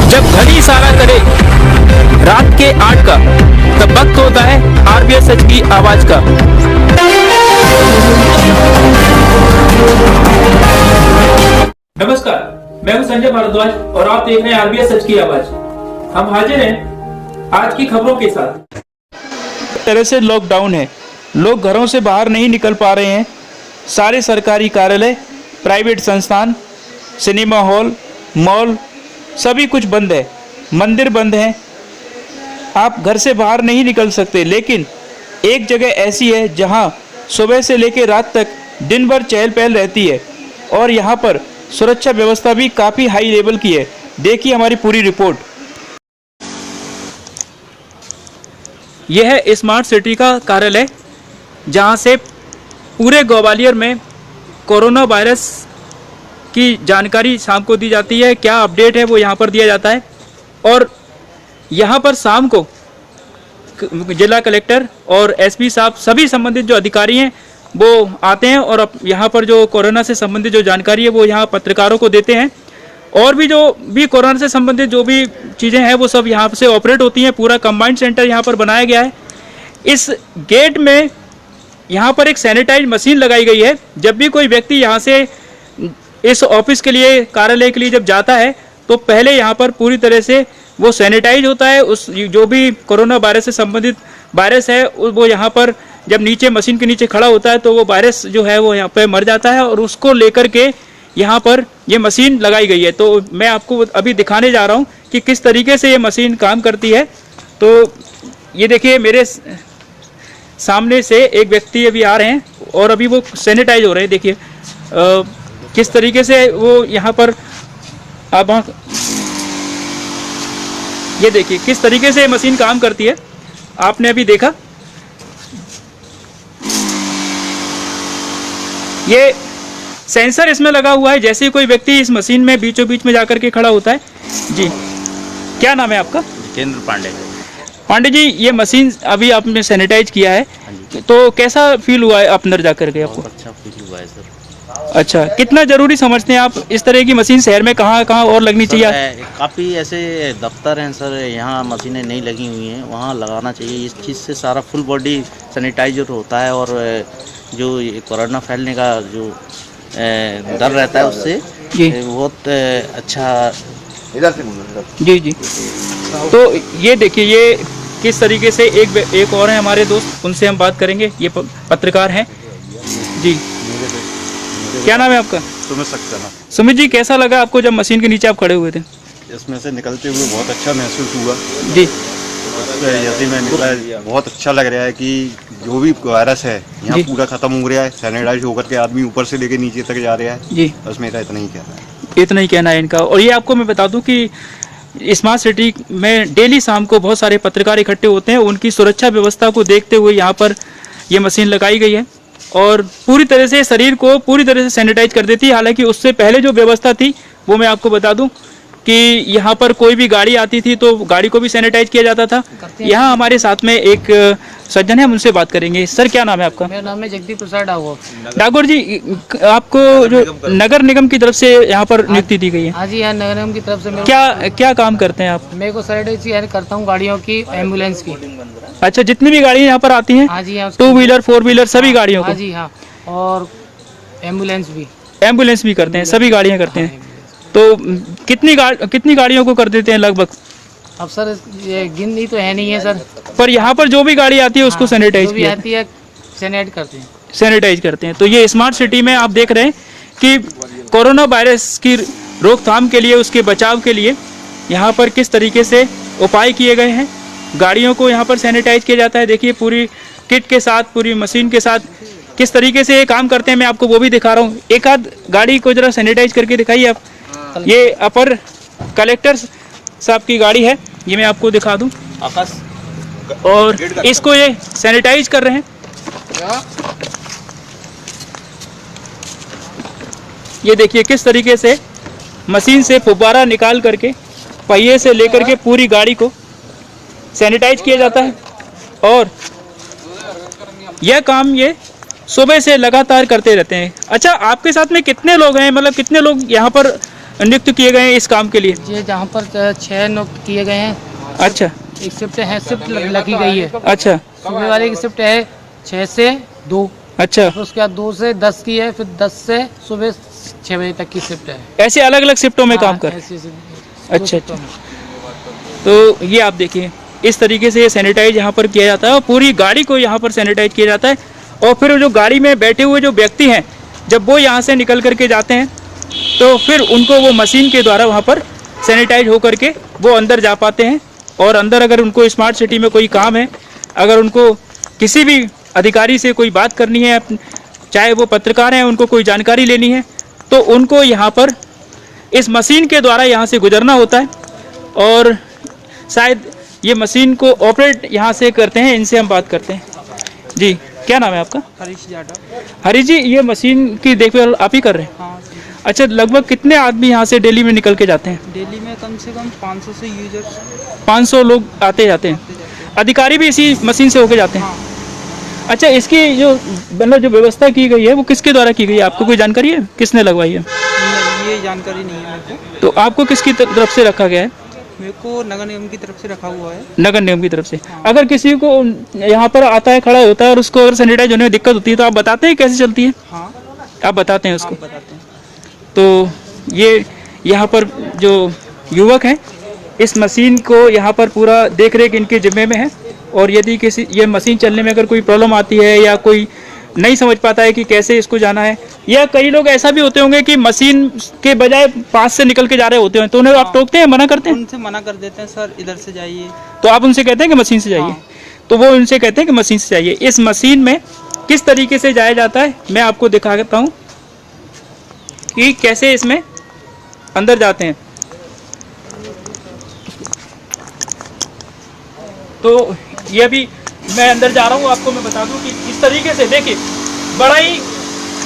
जब घड़ी इशारा करे रात के 8 का, तब वक्त होता है आरबीएस सच की आवाज का। नमस्कार, मैं हूं संजय भारद्वाज और आप देख रहे हैं आरबीएस सच की आवाज। हम हाजिर हैं आज की खबरों के साथ। तरह से लॉकडाउन है, लोग घरों से बाहर नहीं निकल पा रहे हैं। सारे सरकारी कार्यालय, प्राइवेट संस्थान, सिनेमा हॉल, मॉल सभी कुछ बंद है, मंदिर बंद हैं। आप घर से बाहर नहीं निकल सकते, लेकिन एक जगह ऐसी है जहां सुबह से लेकर रात तक दिन भर चहल पहल रहती है और यहां पर सुरक्षा व्यवस्था भी काफ़ी हाई लेवल की है। देखिए हमारी पूरी रिपोर्ट। यह है स्मार्ट सिटी का कार्यालय, जहां से पूरे ग्वालियर में कोरोना वायरस की जानकारी शाम को दी जाती है। क्या अपडेट है वो यहाँ पर दिया जाता है और यहाँ पर शाम को जिला कलेक्टर और एसपी साहब सभी संबंधित जो अधिकारी हैं वो आते हैं और अब यहाँ पर जो कोरोना से संबंधित जो जानकारी है वो यहाँ पत्रकारों को देते हैं। और भी जो भी कोरोना से संबंधित जो भी चीज़ें हैं वो सब यहाँ से ऑपरेट होती हैं। पूरा कंबाइंड सेंटर यहाँ पर बनाया गया है। इस गेट में यहाँ पर एक सैनिटाइज मशीन लगाई गई है। जब भी कोई व्यक्ति यहाँ से इस ऑफिस के लिए, कार्यालय के लिए जब जाता है तो पहले यहाँ पर पूरी तरह से वो सैनिटाइज होता है। उस जो भी कोरोना वायरस से संबंधित वायरस है वो यहाँ पर जब नीचे मशीन के नीचे खड़ा होता है तो वो वायरस जो है वो यहाँ पे मर जाता है और उसको लेकर के यहाँ पर ये मशीन लगाई गई है। तो मैं आपको अभी दिखाने जा रहा हूँ कि किस तरीके से ये मशीन काम करती है। तो ये देखिए मेरे सामने से एक व्यक्ति अभी आ रहे हैं और अभी वो सैनिटाइज हो रहे हैं। देखिए किस तरीके से वो यहाँ पर अब ये देखिए किस तरीके से मशीन काम करती है। आपने अभी देखा, ये सेंसर इसमें लगा हुआ है। जैसे ही कोई व्यक्ति इस मशीन में बीचों बीच में जाकर के खड़ा होता है। जी, क्या नाम है आपका? जितेंद्र पांडे। पांडे जी, ये मशीन अभी आपने सैनिटाइज किया है, तो कैसा फील हुआ है अंदर जाकर के आपको? अच्छा फील हुआ है सर। अच्छा, कितना जरूरी समझते हैं आप इस तरह की मशीन शहर में कहाँ कहाँ और लगनी चाहिए? काफ़ी ऐसे दफ्तर हैं सर, यहाँ मशीनें नहीं लगी हुई हैं, वहाँ लगाना चाहिए। इस चीज़ से सारा फुल बॉडी सैनिटाइजर होता है और जो कोरोना फैलने का जो डर रहता है उससे बहुत अच्छा। जी जी, तो ये देखिए ये किस तरीके से एक और हैं हमारे दोस्त, उनसे हम बात करेंगे। ये पत्रकार हैं जी। क्या नाम है आपका? सुमित सक्सेना। सुमित जी, कैसा लगा आपको जब मशीन के नीचे आप खड़े हुए थे? इसमें से निकलते हुए बहुत अच्छा महसूस हुआ जी। यदि मैं निकला बहुत अच्छा लग रहा है कि जो भी वायरस है यहाँ पूरा खत्म हो रहा है। सैनिटाइज होकर के आदमी ऊपर से लेके नीचे तक जा रहा है जी। बस मेरा इतना ही कहना है। इतना ही कहना है इनका। और ये आपको मैं बता दूं कि स्मार्ट सिटी में डेली शाम को बहुत सारे पत्रकार इकट्ठे होते हैं। उनकी सुरक्षा व्यवस्था को देखते हुए यहाँ पर ये मशीन लगाई गई है और पूरी तरह से शरीर को पूरी तरह से सैनिटाइज कर देती है। हालांकि उससे पहले जो व्यवस्था थी वो मैं आपको बता दूं कि यहाँ पर कोई भी गाड़ी आती थी तो गाड़ी को भी सैनिटाइज किया जाता था। यहाँ हमारे साथ में एक सज्जन है, हम उनसे बात करेंगे। सर, क्या नाम है आपका? मेरा नाम है जगदीप प्रसाद डागोर। डागोर जी, आपको जो नगर निगम की तरफ से यहाँ पर नियुक्ति दी गई है? हाँ जी, यहाँ नगर निगम की तरफ से। क्या काम करते हैं आप? मेरे को सैनिटाइज करता हूँ गाड़ियों की, एम्बुलेंस की। अच्छा, जितनी भी गाड़ियाँ यहाँ पर आती हैं? हाँ जी, यहाँ 2 व्हीलर 4 व्हीलर सभी गाड़ियों को? हाँ जी हाँ, और एम्बुलेंस भी करते हैं, सभी गाड़ियाँ करते हैं। तो कितनी गाड़ियों को कर देते हैं लगभग? अब सर ये गिनती तो है नहीं है सर, पर यहाँ पर जो भी गाड़ी आती है उसको सैनिटाइज भी आती है, सैनिटाइज करते हैं। तो ये स्मार्ट सिटी में आप देख रहे हैं कि कोरोना वायरस की रोकथाम के लिए, उसके बचाव के लिए यहाँ पर किस तरीके से उपाय किए गए हैं। गाड़ियों को यहाँ पर सैनिटाइज किया जाता है। देखिए पूरी किट के साथ, पूरी मशीन के साथ किस तरीके से ये काम करते हैं, मैं आपको वो भी दिखा रहा हूँ। एक आध गाड़ी को जरा सैनिटाइज करके दिखाइए आप। ये अपर कलेक्टर साहब की गाड़ी है, ये मैं आपको दिखा दूं। आकाश, और इसको ये सैनिटाइज कर रहे हैं। ये देखिए किस तरीके से मशीन से फुब्बारा निकाल करके पहिए से लेकर के पूरी गाड़ी को सैनिटाइज किया जाता है। और यह काम ये सुबह से लगातार करते रहते हैं। अच्छा, आपके साथ में कितने लोग हैं, मतलब कितने लोग यहाँ पर नियुक्त किए गए हैं इस काम के लिए? ये जहाँ पर 6 नियुक्त किए गए हैं। अच्छा, एक शिफ्ट है, शिफ्ट लगी गई है। अच्छा, सुबह वाले की शिफ्ट है 6 से 2। अच्छा, फिर उसके बाद 2 से 10 की है, फिर 10 से सुबह 6 बजे तक की शिफ्ट है। ऐसे अलग अलग शिफ्टों में काम कर। अच्छा अच्छा, तो ये आप देखिए इस तरीके से ये सैनिटाइज यहाँ पर किया जाता है और पूरी गाड़ी को यहाँ पर सैनिटाइज किया जाता है। और फिर जो गाड़ी में बैठे हुए जो व्यक्ति हैं, जब वो यहाँ से निकल करके जाते हैं तो फिर उनको वो मशीन के द्वारा वहाँ पर सैनिटाइज हो करके वो अंदर जा पाते हैं। और अंदर अगर उनको स्मार्ट सिटी में कोई काम है, अगर उनको किसी भी अधिकारी से कोई बात करनी है, चाहे वो पत्रकार हैं, उनको कोई जानकारी लेनी है, तो उनको यहाँ पर इस मशीन के द्वारा यहाँ से गुजरना होता है। और शायद ये मशीन को ऑपरेट यहाँ से करते हैं, इनसे हम बात करते हैं। जी, क्या नाम है आपका? हरीश जाटव। हरीश जी, ये मशीन की देखभाल आप ही कर रहे हैं? हाँ, अच्छा, लगभग कितने आदमी यहाँ से डेली में निकल के जाते हैं? डेली में कम से कम 500 से यूजर्स। 500 लोग आते जाते हैं। अधिकारी भी इसी मशीन से होके जाते हैं? हाँ। अच्छा, इसकी जो मतलब जो व्यवस्था की गई है वो किसके द्वारा की गई है, आपको कोई जानकारी है? किसने लगवाई है? नहीं, ये जानकारी नहीं है मेरे को। तो आपको किसकी तरफ से रखा गया है? मेरे को नगर निगम की तरफ से रखा हुआ है। नगर निगम की तरफ से। अगर किसी को यहाँ पर आता है, खड़ा होता है और उसको अगर सैनिटाइज होने में दिक्कत होती है तो आप बताते हैं कैसे चलती है? हाँ, आप बताते हैं उसको? आप बताते हैं। तो ये यहाँ पर जो युवक हैं इस मशीन को यहाँ पर पूरा देख रेख इनके जिम्मे में है। और यदि किसी ये मशीन चलने में अगर कोई प्रॉब्लम आती है या कोई नहीं समझ पाता है कि कैसे इसको जाना है, या कई लोग ऐसा भी होते होंगे कि मशीन के बजाय पास से निकल के जा रहे होते हैं, तो उन्हें आप टोकते हैं, मना करते हैं? उनसे मना कर देते हैं, सर इधर से जाइए। तो आप उनसे कहते हैं कि मशीन से जाइए? हाँ। तो वो उनसे कहते हैं कि मशीन से जाइए। इस मशीन में किस तरीके से जाया जाता है मैं आपको दिखाता हूँ कि कैसे इसमें अंदर जाते हैं। तो ये अभी मैं अंदर जा रहा हूँ, आपको मैं बता दूँ कि इस तरीके से देखिए, बड़ा ही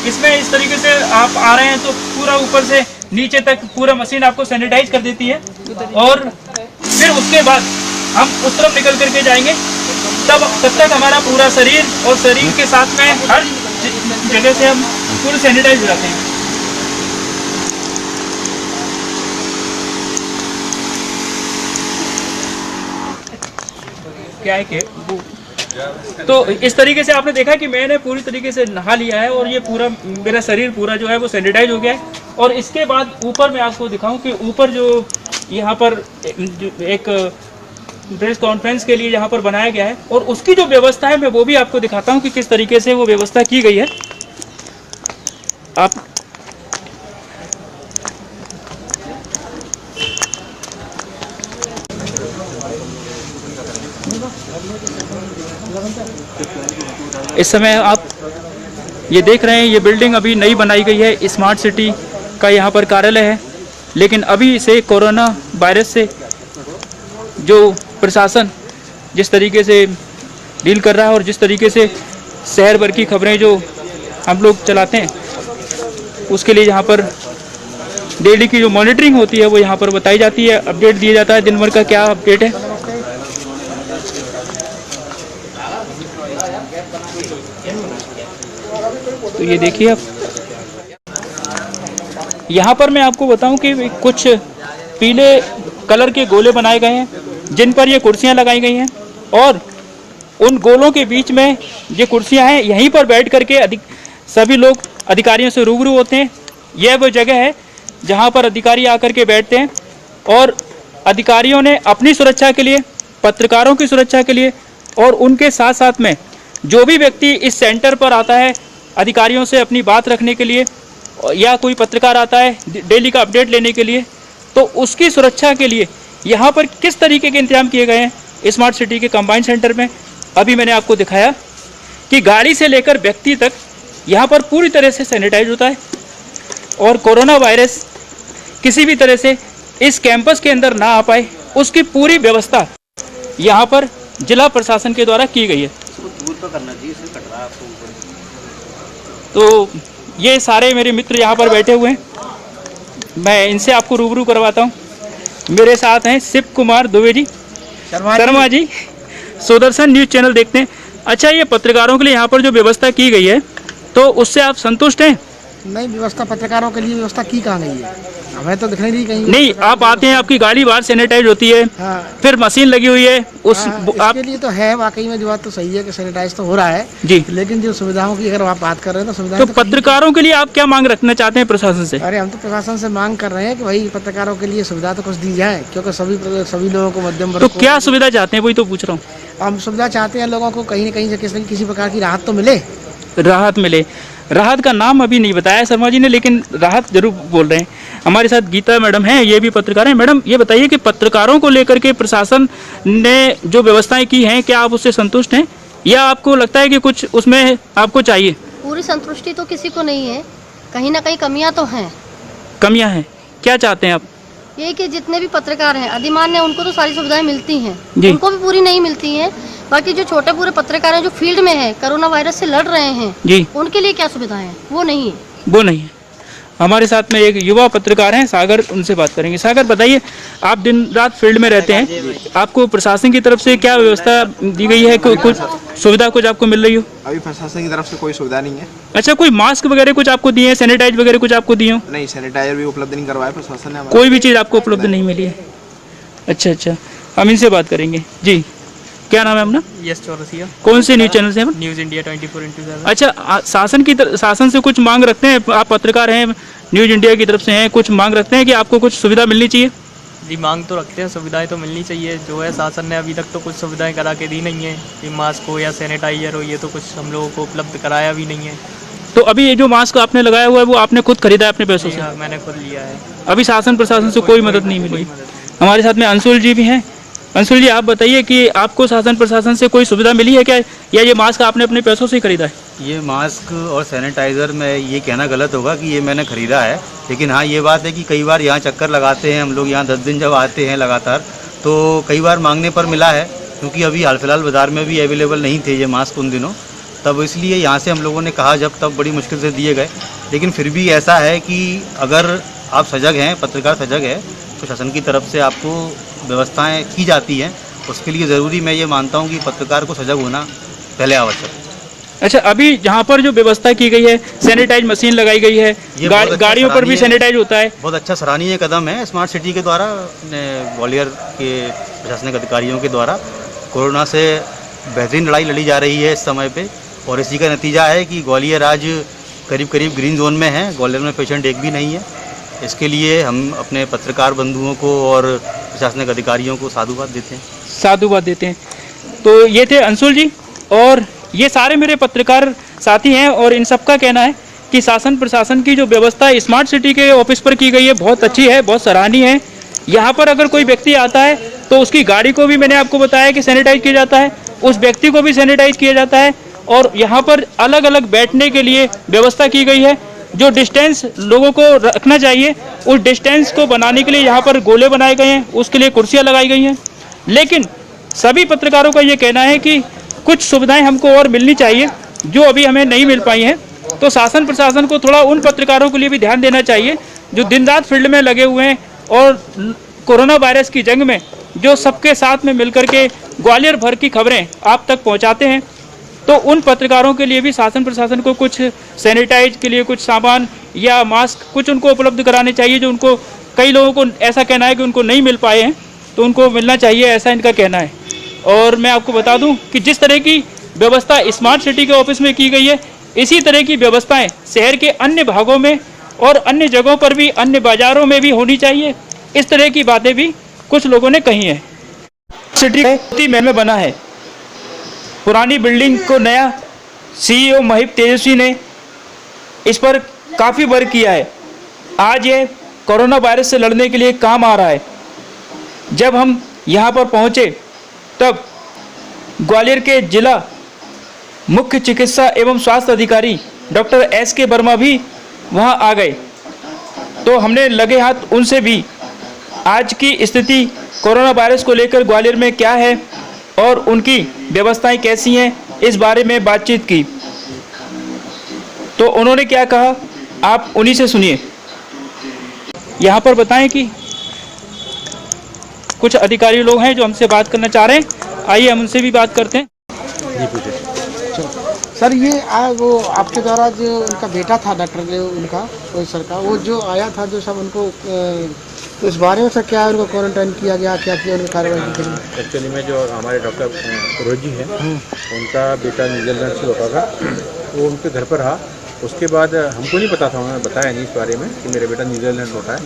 इसमें इस तरीके से आप आ रहे हैं तो पूरा ऊपर से नीचे तक पूरा मशीन आपको सैनिटाइज कर देती है। और फिर उसके बाद हम उस तरफ निकल करके जाएंगे, तब तक हमारा पूरा शरीर और शरीर के साथ में हर जगह से हम पूरे सैनिटाइज हो जाते हैं। क्या है कि तो इस तरीके से आपने देखा कि मैंने पूरी तरीके से नहा लिया है और ये पूरा मेरा शरीर पूरा जो है वो सैनिटाइज हो गया है। और इसके बाद ऊपर मैं आपको दिखाऊं कि ऊपर जो यहाँ पर एक प्रेस कॉन्फ्रेंस के लिए यहाँ पर बनाया गया है और उसकी जो व्यवस्था है मैं वो भी आपको दिखाता हूँ कि किस तरीके से वो व्यवस्था की गई है। आप इस समय आप ये देख रहे हैं, ये बिल्डिंग अभी नई बनाई गई है, स्मार्ट सिटी का यहाँ पर कार्यालय है। लेकिन अभी से कोरोना वायरस से जो प्रशासन जिस तरीके से डील कर रहा है और जिस तरीके से शहर भर की खबरें जो हम लोग चलाते हैं, उसके लिए यहाँ पर डेली की जो मॉनिटरिंग होती है वो यहाँ पर बताई जाती है, अपडेट दिया जाता है दिन भर का क्या अपडेट है। तो ये देखिए आप, यहाँ पर मैं आपको बताऊं कि कुछ पीले कलर के गोले बनाए गए हैं जिन पर ये कुर्सियाँ लगाई गई हैं और उन गोलों के बीच में ये कुर्सियाँ हैं, यहीं पर बैठ करके सभी लोग अधिकारियों से रूबरू होते हैं। यह वो जगह है जहाँ पर अधिकारी आकर के बैठते हैं और अधिकारियों ने अपनी सुरक्षा के लिए, पत्रकारों की सुरक्षा के लिए और उनके साथ साथ में जो भी व्यक्ति इस सेंटर पर आता है अधिकारियों से अपनी बात रखने के लिए या कोई पत्रकार आता है डेली का अपडेट लेने के लिए, तो उसकी सुरक्षा के लिए यहाँ पर किस तरीके के इंतजाम किए गए हैं स्मार्ट सिटी के कंबाइंड सेंटर में। अभी मैंने आपको दिखाया कि गाड़ी से लेकर व्यक्ति तक यहाँ पर पूरी तरह से सैनिटाइज होता है और कोरोना वायरस किसी भी तरह से इस कैंपस के अंदर ना आ पाए, उसकी पूरी व्यवस्था यहाँ पर जिला प्रशासन के द्वारा की गई है। तो ये सारे मेरे मित्र यहाँ पर बैठे हुए हैं, मैं इनसे आपको रूबरू करवाता हूँ। मेरे साथ हैं शिव कुमार दुबे जी, शर्मा जी, सुदर्शन न्यूज़ चैनल देखते हैं। अच्छा, ये पत्रकारों के लिए यहाँ पर जो व्यवस्था की गई है तो उससे आप संतुष्ट हैं? नहीं, व्यवस्था पत्रकारों के लिए व्यवस्था की कहाँ गई है? हमें तो दिखने नहीं कहीं। नहीं, आप आते हैं, आपकी गाड़ी बाहर सैनिटाइज होती है, हाँ, फिर मशीन लगी हुई है उस इसके लिए तो है, वाकई में जो बात तो सही है कि सैनिटाइज तो हो रहा है जी। लेकिन जो सुविधाओं की अगर आप बात कर रहे हैं तो सुविधाएं तो तो कहीं- पत्रकारों के लिए आप क्या मांग रखना चाहते हैं प्रशासन से? अरे हम तो प्रशासन से मांग कर रहे हैं कि भाई पत्रकारों के लिए सुविधा तो कुछ दी जाए, क्योंकि सभी लोगों को, मध्यम वर्ग तो को क्या सुविधा चाहते हैं, वही तो पूछ रहा हूँ। हम सुविधा चाहते हैं, लोगों को कहीं न कहीं से किसी प्रकार की राहत तो मिले। राहत मिले। राहत का नाम अभी नहीं बताया शर्मा जी ने, लेकिन राहत जरूर बोल रहे हैं। हमारे साथ गीता मैडम हैं, ये भी पत्रकार हैं। मैडम, ये बताइए कि पत्रकारों को लेकर के प्रशासन ने जो व्यवस्थाएं की हैं, क्या आप उससे संतुष्ट हैं या आपको लगता है कि कुछ उसमें आपको चाहिए? पूरी संतुष्टि तो किसी को नहीं है, कहीं ना कहीं कमियां तो हैं। कमियां हैं, क्या चाहते हैं आप? ये कि जितने भी पत्रकार हैं अधिमान्य, उनको तो सारी सुविधाएं मिलती हैं, जी। उनको भी पूरी नहीं मिलती हैं। बाकी जो छोटे पूरे पत्रकार हैं जो फील्ड में हैं, कोरोना वायरस से लड़ रहे हैं, जी, उनके लिए क्या सुविधाएं हैं? वो नहीं है। वो नहीं है। हमारे साथ में एक युवा पत्रकार हैं सागर, उनसे बात करेंगे। सागर, बताइए, आप दिन रात फील्ड में रहते हैं, आपको प्रशासन की तरफ से क्या व्यवस्था दी गई है? कुछ सुविधा कुछ आपको मिल रही हो? अभी प्रशासन की तरफ से कोई सुविधा नहीं है। अच्छा, कोई मास्क वगैरह कुछ आपको दिए हैं, सैनिटाइज वगैरह कुछ आपको दिए हो? नहीं, सैनिटाइजर भी उपलब्ध नहीं करवाया प्रशासन ने हमारे। कोई भी चीज़ आपको उपलब्ध नहीं मिली है? अच्छा, हम इनसे बात करेंगे। जी, क्या नाम है अपना? यस चौरसिया, कौन से न्यूज़ चैनल से हैं? News India 24x7। अच्छा, शासन से कुछ मांग रखते हैं? आप पत्रकार हैं, न्यूज़ इंडिया की तरफ से हैं, कुछ मांग रखते हैं कि आपको कुछ सुविधा मिलनी चाहिए? जी, मांग तो रखते हैं, सुविधाएं तो मिलनी चाहिए। जो है शासन ने अभी तक तो कुछ सुविधाएं करा के दी नहीं है, कि मास्क हो या सैनिटाइजर हो, ये तो कुछ हम लोगों को उपलब्ध कराया भी नहीं है। तो अभी ये जो मास्क आपने लगाया हुआ है वो आपने खुद खरीदा है अपने पैसों जी से? हाँ, मैंने खुद लिया है। अभी शासन प्रशासन से कोई मदद नहीं मिली? हमारे साथ में अंशुल जी भी हैं। अंशुल जी, आप बताइए कि आपको शासन प्रशासन से कोई सुविधा मिली है क्या, या ये मास्क आपने अपने पैसों से ही खरीदा है? ये मास्क और सैनिटाइज़र में ये कहना गलत होगा कि ये मैंने ख़रीदा है, लेकिन हाँ ये बात है कि कई बार यहाँ चक्कर लगाते हैं हम लोग, यहाँ 10 दिन जब आते हैं लगातार, तो कई बार मांगने पर मिला है, क्योंकि अभी हाल फिलहाल बाज़ार में भी अवेलेबल नहीं थे ये मास्क उन दिनों, तब इसलिए यहाँ से हम लोगों ने कहा जब, तब बड़ी मुश्किल से दिए गए। लेकिन फिर भी ऐसा है कि अगर आप सजग हैं, पत्रकार सजग है, तो शासन की तरफ से आपको व्यवस्थाएँ की जाती हैं। उसके लिए ज़रूरी मैं ये मानता हूँ कि पत्रकार को सजग होना पहले आवश्यक है। अच्छा, अभी यहाँ पर जो व्यवस्था की गई है, सैनिटाइज मशीन लगाई गई है, गाड़ियों पर भी सैनिटाइज होता है, बहुत अच्छा सराहनीय कदम है स्मार्ट सिटी के द्वारा, ग्वालियर के प्रशासनिक अधिकारियों के द्वारा। कोरोना से बेहतरीन लड़ाई लड़ी जा रही है इस समय पे, और इसी का नतीजा है कि ग्वालियर आज करीब करीब ग्रीन जोन में है। ग्वालियर में पेशेंट एक भी नहीं है। इसके लिए हम अपने पत्रकार बंधुओं को और प्रशासनिक अधिकारियों को साधुवाद देते हैं। तो ये थे अंशुल जी, और ये सारे मेरे पत्रकार साथी हैं, और इन सबका कहना है कि शासन प्रशासन की जो व्यवस्था स्मार्ट सिटी के ऑफिस पर की गई है बहुत अच्छी है, बहुत सराहनीय है। यहाँ पर अगर कोई व्यक्ति आता है तो उसकी गाड़ी को भी मैंने आपको बताया कि सैनिटाइज किया जाता है, उस व्यक्ति को भी सैनिटाइज किया जाता है, और यहाँ पर अलग अलग बैठने के लिए व्यवस्था की गई है। जो डिस्टेंस लोगों को रखना चाहिए, उस डिस्टेंस को बनाने के लिए यहाँ पर गोले बनाए गए हैं, उसके लिए कुर्सियाँ लगाई गई हैं। लेकिन सभी पत्रकारों का ये कहना है कि कुछ सुविधाएं हमको और मिलनी चाहिए जो अभी हमें नहीं मिल पाई हैं। तो शासन प्रशासन को थोड़ा उन पत्रकारों के लिए भी ध्यान देना चाहिए जो दिन रात फील्ड में लगे हुए हैं, और कोरोना वायरस की जंग में जो सबके साथ में मिलकर के ग्वालियर भर की खबरें आप तक पहुंचाते हैं। तो उन पत्रकारों के लिए भी शासन प्रशासन को कुछ सैनिटाइज के लिए कुछ सामान या मास्क कुछ उनको उपलब्ध कराने चाहिए, जो उनको, कई लोगों को ऐसा कहना है कि उनको नहीं मिल पाए हैं, तो उनको मिलना चाहिए, ऐसा इनका कहना है। और मैं आपको बता दूं कि जिस तरह की व्यवस्था स्मार्ट सिटी के ऑफिस में की गई है, इसी तरह की व्यवस्थाएं शहर के अन्य भागों में और अन्य जगहों पर भी, अन्य बाज़ारों में भी होनी चाहिए। इस तरह की बातें भी कुछ लोगों ने कही हैं। सिटी महल में बना है, पुरानी बिल्डिंग को नया CEO महिप तेजस्वी ने इस पर काफ़ी वर्क किया है। आज ये कोरोना वायरस से लड़ने के लिए काम आ रहा है। जब हम यहाँ पर पहुँचे तब ग्वालियर के जिला मुख्य चिकित्सा एवं स्वास्थ्य अधिकारी डॉक्टर SK वर्मा भी वहाँ आ गए, तो हमने लगे हाथ उनसे भी आज की स्थिति कोरोना वायरस को लेकर ग्वालियर में क्या है और उनकी व्यवस्थाएं कैसी हैं, इस बारे में बातचीत की। तो उन्होंने क्या कहा, आप उन्हीं से सुनिए। यहाँ पर बताएं कि कुछ अधिकारी लोग हैं जो हमसे बात करना चाह रहे हैं, आइए हम उनसे भी बात करते हैं। सर ये वो आपके द्वारा जो उनका बेटा था डॉक्टर जो उनका कोई सर का वो जो आया था जो सब उनको तो इस बारे में सर क्या उनको क्वारंटाइन किया गया, क्या किया उनकी कार्रवाई की गई? एक्चुअली में जो हमारे डॉक्टर पुरोहित जी हैं उनका बेटा न्यूजीलैंड से होता था, वो उनके घर पर रहा। उसके बाद हमको नहीं पता था, उन्होंने बताया नहीं इस बारे में कि मेरा बेटा न्यूजीलैंड होता है,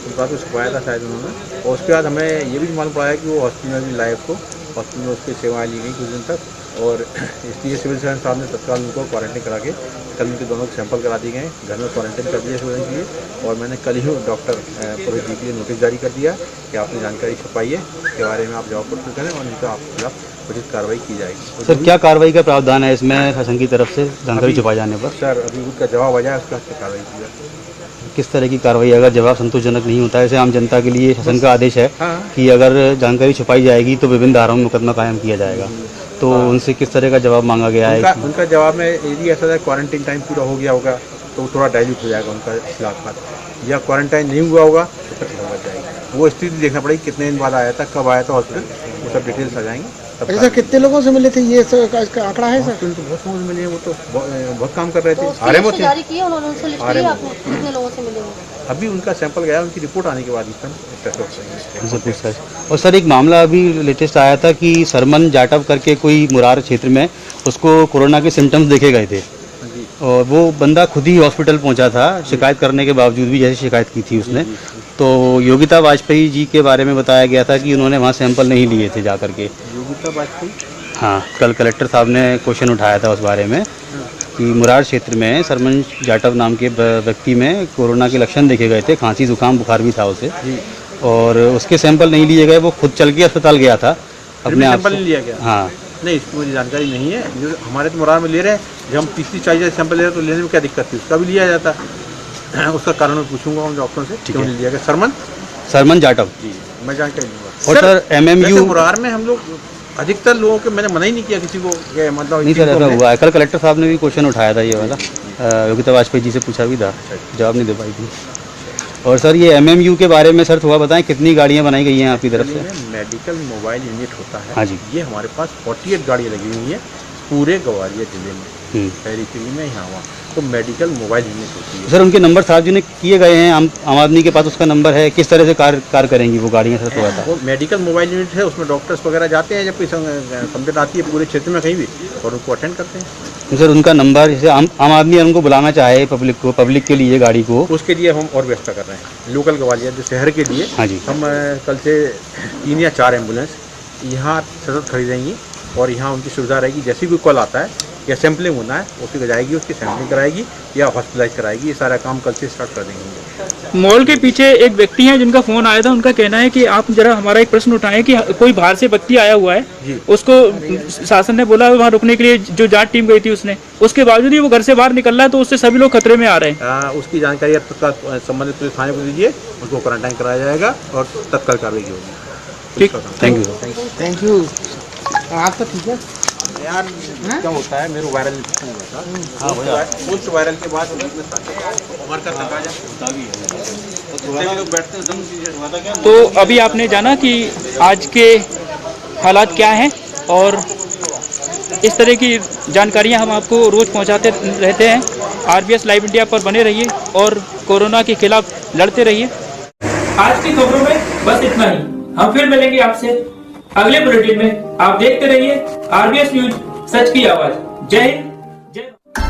उस बात को छुपाया था शायद उन्होंने। और उसके बाद हमें ये भी मालूम पड़ा है कि वो हॉस्पिटल में भी लाए, उसको हॉस्पिटल में उसकी सेवाएं ली गई कुछ दिन तक, और इसलिए सिविल सर्जन साहब ने तत्काल उनको क्वारंटाइन करा के कल उनके दोनों सैंपल करा दिए गए, घर में क्वारंटाइन कर दिया सिविल के लिए। और मैंने कल ही डॉक्टर पुरोहित जी के लिए नोटिस जारी कर दिया कि आपने जानकारी छुपाई है, इसके बारे में आप जवाब पत्र करें और इनका आपके खिलाफ उचित कार्रवाई की जाएगी। सर क्या कार्रवाई का प्रावधान है इसमें शासन की तरफ से जानकारी छुपाए जाने पर? सर अभी उनका जवाब आ जाए उसके बाद कार्रवाई की जाए। किस तरह की कार्रवाई? अगर जवाब संतोषजनक नहीं होता है, जैसे आम जनता के लिए शासन का आदेश है कि अगर जानकारी छुपाई जाएगी तो विभिन्न धाराओं में मुकदमा कायम किया जाएगा, तो उनसे किस तरह का जवाब मांगा गया है? उनका जवाब में यदि ऐसा क्वारंटाइन टाइम पूरा हो गया होगा तो थोड़ा डाइल्यूट हो जाएगा उनका खिलाफ, या क्वारंटाइन नहीं हुआ होगा तो फिर खिलाफ जाएगी। वो स्थिति देखना पड़ेगी, कितने दिन बाद आया था, कब आया था हॉस्पिटल, वो सब डिटेल्स आ जाएंगे। अच्छा, कितने लोगों से मिले थे, ये इसका आंकड़ा है सर? तो बहुत लोगों से मिले, वो तो बहुत काम कर रहे थे। तो जारी किया उन्होंने, उनसे लिस्ट ली आपने कितने लोगों से मिले हो? अभी उनका सैंपल गया, उनकी रिपोर्ट आने के बाद और सर एक मामला अभी लेटेस्ट आया था कि सरमन जाटव करके कोई मुरार क्षेत्र में उसको कोरोना के सिम्टम्स देखे गए थे, और वो बंदा खुद ही हॉस्पिटल पहुंचा था शिकायत करने के बावजूद भी, जैसे शिकायत की थी उसने। तो योगिता वाजपेयी जी के बारे में बताया गया था कि उन्होंने वहाँ सैंपल नहीं लिए थे जा करके। योगिता वाजपेयी? हाँ, कल कलेक्टर साहब ने क्वेश्चन उठाया था उस बारे में कि मुरार क्षेत्र में सरमन जाटव नाम के व्यक्ति में कोरोना के लक्षण देखे गए थे, खांसी जुकाम बुखार भी था उसे, और उसके सैंपल नहीं लिए गए। वो खुद चल के अस्पताल गया था अपने आप सैंपल नहीं लिया गया? हाँ नहीं, इसकी मुझे जानकारी नहीं है। जो हमारे तो मुरार में ले रहे हैं, जब हम 30-40 सैंपल ले रहे हैं तो लेने में क्या दिक्कत थी, उसका भी लिया जाता। उसका कारण मैं पूछूंगा उन डॉक्टरों से क्यों नहीं लिया गया। सरमन जाटव जी, मैं जानकारी दूंगा। और सर MMU मुरार में हम लोग अधिकतर लोगों के, मैंने मना ही नहीं किया किसी को, मतलब नहीं सर ऐसा हुआ है। कल कलेक्टर साहब ने भी क्वेश्चन उठाया था ये वाला, योगिता वाजपेयी जी से पूछा भी था, जवाब नहीं दे पाई थी। और सर ये MMU के बारे में सर थोड़ा बताएं, कितनी गाड़ियां बनाई गई हैं आपकी तरफ से? मेडिकल मोबाइल यूनिट होता है। हाँ जी। ये हमारे पास 48 गाड़ियाँ लगी हुई हैं पूरे ग्वालियर जिले में, पेरीफेरी में, यहाँ वहाँ। तो मेडिकल मोबाइल यूनिट होती है। सर उनके नंबर सार्वजनिक किए गए हैं, आम आदमी के पास उसका नंबर है, किस तरह से कार्य करेंगी वो गाड़ियाँ सर थोड़ा सा? वो मेडिकल मोबाइल यूनिट है, उसमें डॉक्टर्स वगैरह जाते हैं, जब कोई कंप्लेंट आती है पूरे क्षेत्र में कहीं भी, और उनको अटेंड करते हैं। सर उनका नंबर, जैसे आम आदमी उनको बुलाना चाहे पब्लिक के लिए गाड़ी को, उसके लिए हम और व्यवस्था कर रहे हैं। लोकल ग्वालियर जो शहर के लिए, हाँ जी, हम कल से 3 या 4 एम्बुलेंस यहाँ सतत खरीदेंगी, और यहाँ उनकी सुविधा रहेगी। जैसे भी कॉल आता है या सैम्पलिंग होना है, उसकी जाएगी, उसकी सैम्पलिंग कराएगी या हॉस्पिटलाइज कराएगी। ये सारा काम कल से स्टार्ट कर देंगे। मॉल के पीछे एक व्यक्ति हैं जिनका फोन आया था, उनका कहना है कि आप जरा हमारा एक प्रश्न उठाएं कि कोई बाहर से व्यक्ति आया हुआ है, उसको शासन ने बोला वहाँ रुकने के लिए, जो जांच टीम गई थी उसने, उसके बावजूद ही वो घर से बाहर निकल रहा है, तो उससे सभी लोग खतरे में आ रहे हैं। उसकी जानकारी आप तत्काल संबंधित पुलिस थाने को दीजिए, उसको क्वारंटाइन कराया जाएगा और तत्काल कार्रवाई की होगी। ठीक, थैंक यू। Thank you. आप तो ठीक है यार, क्या होता है मेरे वायरल पोस्ट वायरल के बाद उम्र का तकाजा तो अभी आपने जाना कि आज के हालात क्या हैं, और इस तरह की जानकारियां हम आपको रोज पहुंचाते रहते हैं। RBS लाइव इंडिया पर बने रहिए और कोरोना के खिलाफ लड़ते रहिए। आज की खबरों में बस इतना ही। हम फिर मिलेंगे आपसे अगले बुलेटिन में। आप देखते रहिए RBS न्यूज, सच की आवाज। जय हिंद, जय भारत।